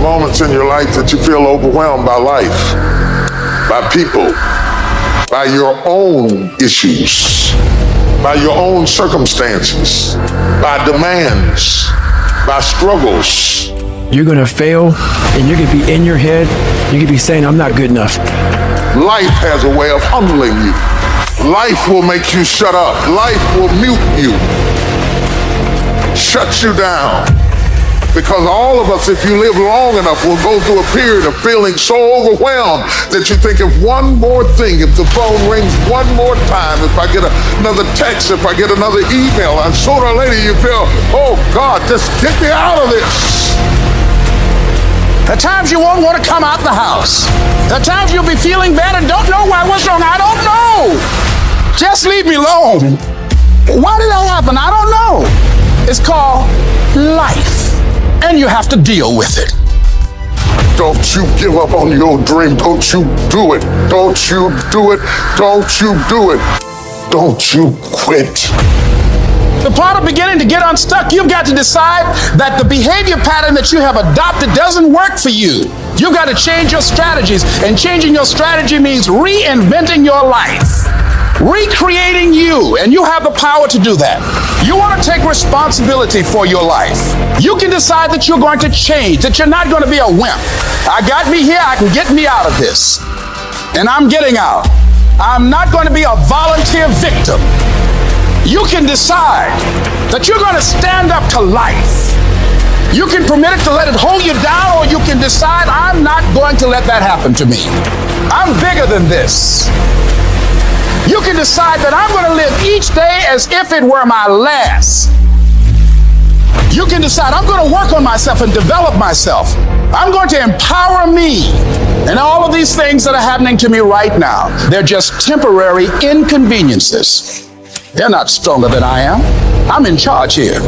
moments in your life that you feel overwhelmed by life, by people, by your own issues, by your own circumstances, by demands, by struggles. You're going to fail, and you're going to be in your head. You're going to be saying, I'm not good enough. Life has a way of humbling you. Life will make you shut up. Life will mute you, shut you down. Because all of us, if you live long enough, will go through a period of feeling so overwhelmed that you think if one more thing, if the phone rings one more time, if I get another text, if I get another email, and sooner or later you feel, oh God, just get me out of this. At times you won't want to come out the house. At times you'll be feeling bad and don't know why. What's wrong? I don't know. Just leave me alone. Why did that happen? I don't know. It's called life, and you have to deal with it. Don't you give up on your dream. Don't you do it. Don't you do it. Don't you do it. Don't you quit. The part of beginning to get unstuck, you've got to decide that the behavior pattern that you have adopted doesn't work for you. You've got to change your strategies, and changing your strategy means reinventing your life, recreating you, and you have the power to do that. You want to take responsibility for your life. You can decide that you're going to change, that you're not going to be a wimp. I got me here, I can get me out of this, and I'm getting out. I'm not going to be a volunteer victim. You can decide that you're going to stand up to life. You can permit it to let it hold you down, or you can decide, I'm not going to let that happen to me. I'm bigger than this. You can decide that I'm going to live each day as if it were my last. You can decide I'm going to work on myself and develop myself. I'm going to empower me. And all of these things that are happening to me right now, they're just temporary inconveniences. They're not stronger than I am. I'm in charge here.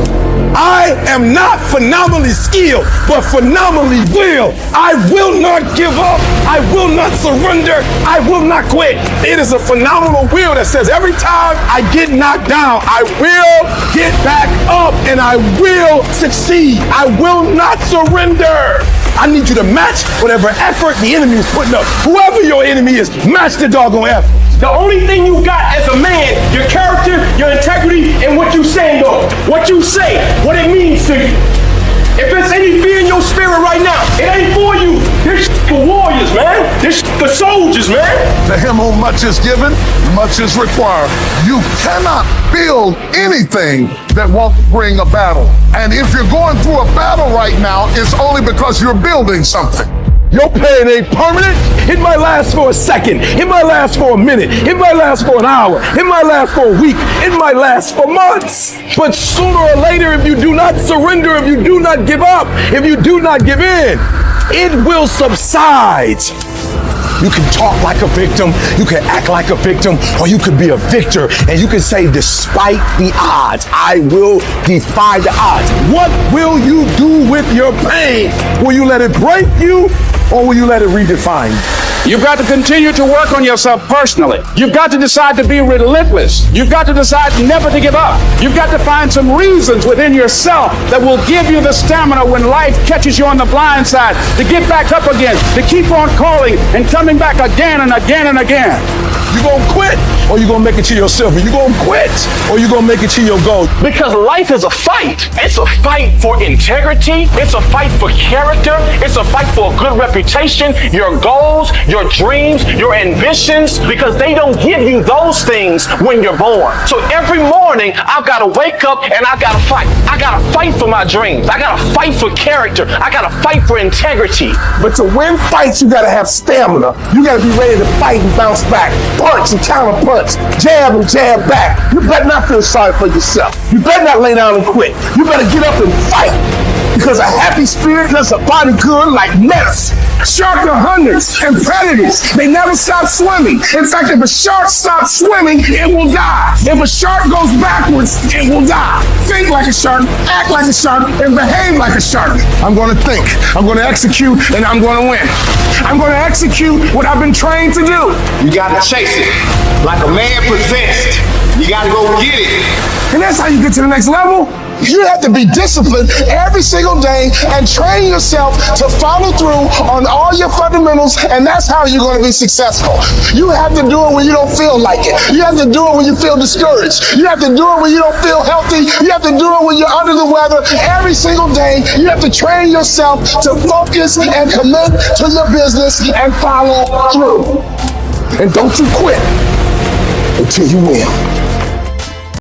I am not phenomenally skilled, but phenomenally willed. I will not give up. I will not surrender. I will not quit. It is a phenomenal will that says every time I get knocked down, I will get back up and I will succeed. I will not surrender. I need you to match whatever effort the enemy is putting up. Whoever your enemy is, match the doggone effort. The only thing you got as a man, your character, your integrity, and what you say, though. What you say, what it means to you. If there's any fear in your spirit right now, it ain't for you. This for warriors, man. This for soldiers, man. To him whom much is given, much is required. You cannot build anything that won't bring a battle. And if you're going through a battle right now, it's only because you're building something. Your pain ain't permanent. It might last for a second. It might last for a minute. It might last for an hour. It might last for a week. It might last for months. But sooner or later, if you do not surrender, if you do not give up, if you do not give in, it will subside. You can talk like a victim, you can act like a victim, or you could be a victor, and you can say, despite the odds, I will defy the odds. What will you do with your pain? Will you let it break you, or will you let it redefine you? You've got to continue to work on yourself personally. You've got to decide to be relentless. You've got to decide never to give up. You've got to find some reasons within yourself that will give you the stamina when life catches you on the blind side to get back up again, to keep on calling and coming back again and again and again. You gonna quit, or you gonna make it to your silver? You gonna quit, or you gonna make it to your goal? Because life is a fight. It's a fight for integrity. It's a fight for character. It's a fight for a good reputation, your goals, your dreams, your ambitions, because they don't give you those things when you're born. So every morning, I've got to wake up and I've got to fight. I got to fight for my dreams. I got to fight for character. I got to fight for integrity. But to win fights, you gotta have stamina. You gotta be ready to fight and bounce back. Punch and counter punch, jab and jab back. You better not feel sorry for yourself. You better not lay down and quit. You better get up and fight. Because a happy spirit does a body good like medicine. Sharks are hunters and predators. They never stop swimming. In fact, if a shark stops swimming, it will die. If a shark goes backwards, it will die. Think like a shark, act like a shark, and behave like a shark. I'm going to think, I'm going to execute, and I'm going to win. I'm going to execute what I've been trained to do. You got to chase it like a man possessed. You got to go get it. And that's how you get to the next level. You have to be disciplined every single day and train yourself to follow through on all your fundamentals, and that's how you're going to be successful. You have to do it when you don't feel like it. You have to do it when you feel discouraged. You have to do it when you don't feel healthy. You have to do it when you're under the weather. Every single day, you have to train yourself to focus and commit to your business and follow through. And don't you quit until you win.